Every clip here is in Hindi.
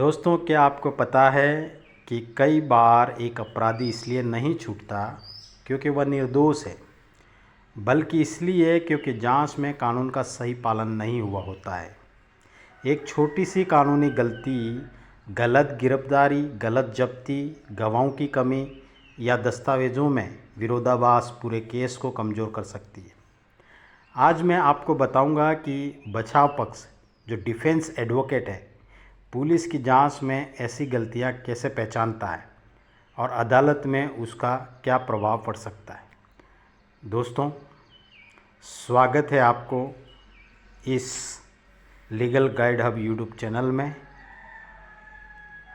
दोस्तों, क्या आपको पता है कि कई बार एक अपराधी इसलिए नहीं छूटता क्योंकि वह निर्दोष है, बल्कि इसलिए क्योंकि जांच में कानून का सही पालन नहीं हुआ होता है। एक छोटी सी कानूनी गलती, गलत गिरफ्तारी, गलत जब्ती, गवाहों की कमी या दस्तावेज़ों में विरोधाभास पूरे केस को कमज़ोर कर सकती है। आज मैं आपको बताऊंगा कि बचाव पक्ष, जो डिफेंस एडवोकेट है, पुलिस की जांच में ऐसी गलतियां कैसे पहचानता है और अदालत में उसका क्या प्रभाव पड़ सकता है। दोस्तों, स्वागत है आपको इस legal guide hub YouTube channel में।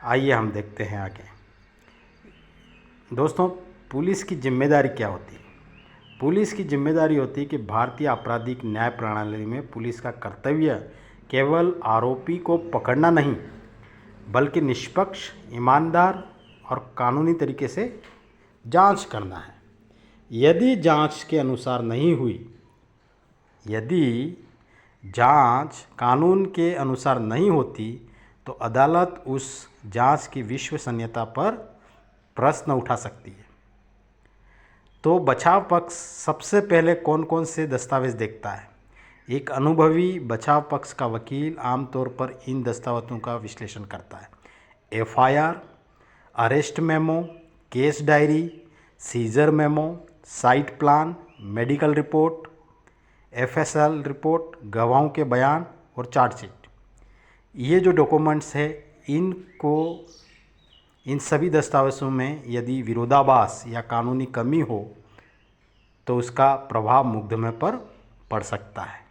आइए हम देखते हैं आगे। दोस्तों, पुलिस की जिम्मेदारी क्या होती है? पुलिस की जिम्मेदारी होती है कि भारतीय आपराधिक न्याय प्रणाली में पुलिस का कर्तव्य केवल आरोपी को पकड़ना नहीं, बल्कि निष्पक्ष, ईमानदार और कानूनी तरीके से जांच करना है। यदि जांच के अनुसार नहीं हुई, यदि जांच कानून के अनुसार नहीं होती, तो अदालत उस जांच की विश्वसनीयता पर प्रश्न उठा सकती है। तो बचाव पक्ष सबसे पहले कौन कौन से दस्तावेज देखता है? एक अनुभवी बचाव पक्ष का वकील आमतौर पर इन दस्तावेजों का विश्लेषण करता है। FIR, arrest memo, case diary, seizure memo, site plan, medical report, FSL report, गवाहों के बयान और चार्जशीट। ये जो डॉक्यूमेंट्स है, इन सभी दस्तावेज़ों में यदि विरोधाभास या कानूनी कमी हो तो उसका प्रभाव मुकदमे पर पड़ सकता है।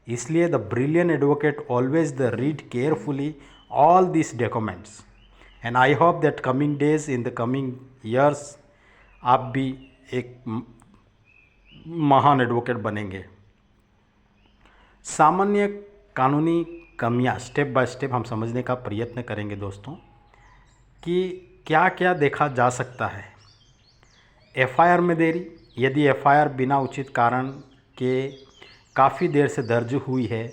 इसलिए the brilliant advocate always the read carefully all this documents, and I hope that coming days in the coming years आप भी एक महान एडवोकेट बनेंगे। सामान्य कानूनी कमियां स्टेप बाय स्टेप हम समझने का प्रयत्न करेंगे दोस्तों, कि क्या क्या देखा जा सकता है। एफआईआर में देरी, यदि एफआईआर बिना उचित कारण के काफ़ी देर से दर्ज हुई है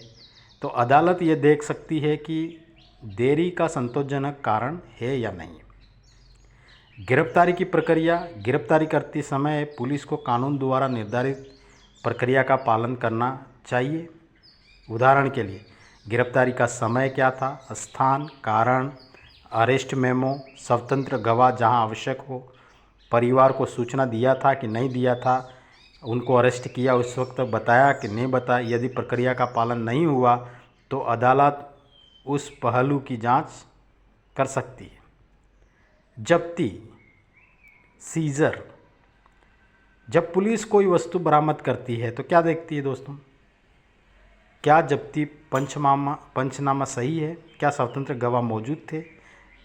तो अदालत ये देख सकती है कि देरी का संतोषजनक कारण है या नहीं। गिरफ्तारी की प्रक्रिया, गिरफ्तारी करते समय पुलिस को कानून द्वारा निर्धारित प्रक्रिया का पालन करना चाहिए। उदाहरण के लिए, गिरफ्तारी का समय क्या था, स्थान, कारण, अरेस्ट मेमो, स्वतंत्र गवाह जहां आवश्यक हो, परिवार को सूचना दिया था कि नहीं दिया था, उनको अरेस्ट किया उस वक्त बताया कि नहीं बताया। यदि प्रक्रिया का पालन नहीं हुआ तो अदालत उस पहलू की जांच कर सकती है। जब्ती, सीजर, जब पुलिस कोई वस्तु बरामद करती है तो क्या देखती है दोस्तों? क्या जब्ती पंचनामा सही है? क्या स्वतंत्र गवाह मौजूद थे?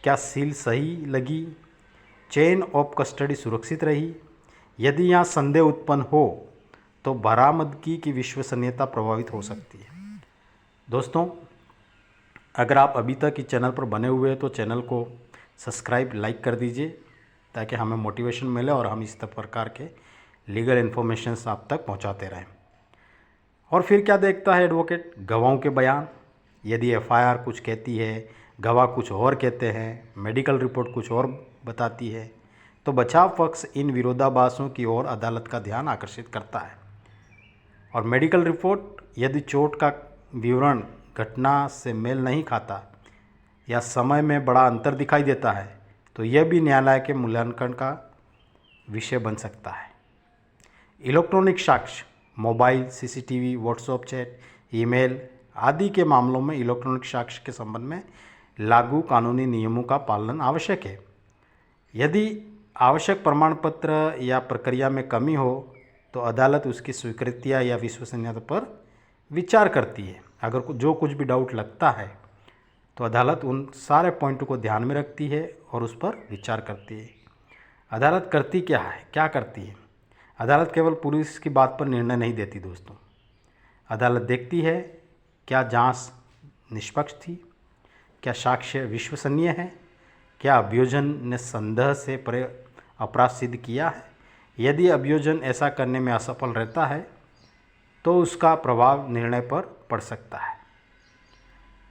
क्या सील सही लगी? चेन ऑफ कस्टडी सुरक्षित रही? यदि यहाँ संदेह उत्पन्न हो तो बरामदगी की विश्वसनीयता प्रभावित हो सकती है। दोस्तों, अगर आप अभी तक इस चैनल पर बने हुए हैं तो चैनल को सब्सक्राइब, लाइक कर दीजिए ताकि हमें मोटिवेशन मिले और हम इस प्रकार के लीगल इन्फॉर्मेशंस आप तक पहुंचाते रहें। और फिर क्या देखता है एडवोकेट? गवाहों के बयान, यदि एफआईआर कुछ कहती है, गवाह कुछ और कहते हैं, मेडिकल रिपोर्ट कुछ और बताती है, तो बचाव पक्ष इन विरोधाभासों की ओर अदालत का ध्यान आकर्षित करता है। और मेडिकल रिपोर्ट, यदि चोट का विवरण घटना से मेल नहीं खाता या समय में बड़ा अंतर दिखाई देता है तो यह भी न्यायालय के मूल्यांकन का विषय बन सकता है। इलेक्ट्रॉनिक साक्ष्य, mobile, CCTV, WhatsApp chat, email आदि के मामलों में इलेक्ट्रॉनिक साक्ष्य के संबंध में लागू कानूनी नियमों का पालन आवश्यक है। यदि आवश्यक प्रमाण पत्र या प्रक्रिया में कमी हो तो अदालत उसकी स्वीकृतियाँ या विश्वसनीयता पर विचार करती है। अगर जो कुछ भी डाउट लगता है तो अदालत उन सारे पॉइंटों को ध्यान में रखती है और उस पर विचार करती है। अदालत करती क्या है, क्या करती है? अदालत केवल पुलिस की बात पर निर्णय नहीं देती दोस्तों। अदालत देखती है क्या जांच निष्पक्ष थी, क्या साक्ष्य विश्वसनीय है, क्या अभियोजन ने संदेह से परे अपराध सिद्ध किया है। यदि अभियोजन ऐसा करने में असफल रहता है तो उसका प्रभाव निर्णय पर पड़ सकता है।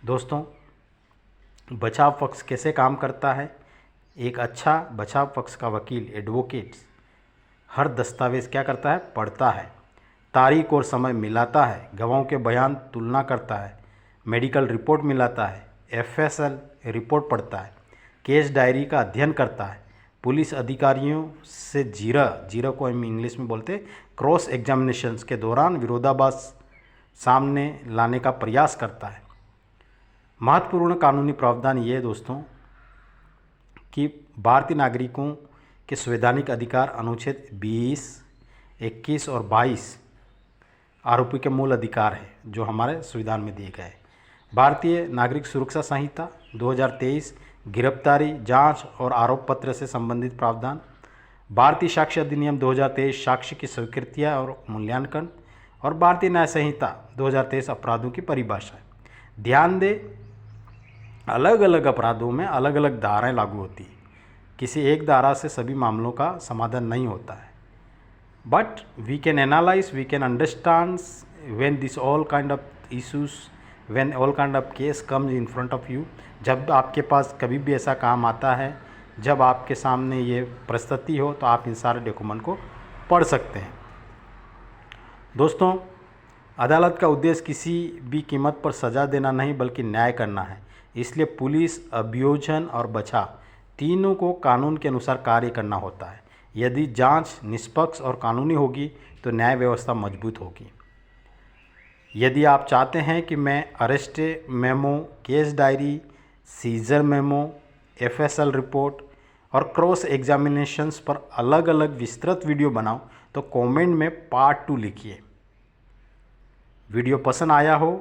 दोस्तों, बचाव पक्ष कैसे काम करता है। एक अच्छा बचाव पक्ष का वकील एडवोकेट हर दस्तावेज़ क्या करता है, पढ़ता है, तारीख और समय मिलाता है, गवाहों के बयान तुलना करता है, मेडिकल रिपोर्ट मिलाता है, एफएसएल रिपोर्ट पढ़ता है, केस डायरी का अध्ययन करता है, पुलिस अधिकारियों से जीरा को हम इंग्लिश में बोलते हैं क्रॉस एग्जामिनेशंस के दौरान विरोधाभास सामने लाने का प्रयास करता है। महत्वपूर्ण कानूनी प्रावधान ये है दोस्तों कि भारतीय नागरिकों के संवैधानिक अधिकार अनुच्छेद 20, 21 और 22 आरोपी के मूल अधिकार है जो हमारे संविधान में दिए गए हैं। भारतीय नागरिक सुरक्षा संहिता 2023 गिरफ्तारी, जांच और आरोप पत्र से संबंधित प्रावधान, भारतीय साक्ष्य अधिनियम 2023 साक्ष्य की स्वीकृतियाँ और मूल्यांकन, और भारतीय न्याय संहिता 2023 अपराधों की परिभाषा। ध्यान दें, अलग अलग अपराधों में अलग अलग धाराएं लागू होती है, किसी एक धारा से सभी मामलों का समाधान नहीं होता है। But we can analyse, we can understand when this all kind of issues, when all kind of case comes in front of you, जब आपके पास कभी भी ऐसा काम आता है, जब आपके सामने ये परिस्थिति हो, तो आप इन सारे डॉक्यूमेंट को पढ़ सकते हैं। दोस्तों, अदालत का उद्देश्य किसी भी कीमत पर सज़ा देना नहीं बल्कि न्याय करना है। इसलिए पुलिस, अभियोजन और बचाव तीनों को कानून के अनुसार कार्य करना होता है। यदि जांच निष्पक्ष और कानूनी होगी तो न्याय व्यवस्था मजबूत होगी। यदि आप चाहते हैं कि मैं arrest memo, case diary, seizure memo, FSL report और क्रॉस एग्जामिनेशंस पर अलग अलग विस्तृत वीडियो बनाऊं तो कमेंट में पार्ट 2 लिखिए। वीडियो पसंद आया हो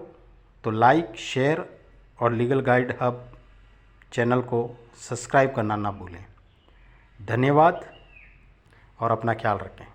तो लाइक, शेयर और लीगल गाइड हब चैनल को सब्सक्राइब करना ना भूलें। धन्यवाद और अपना ख्याल रखें।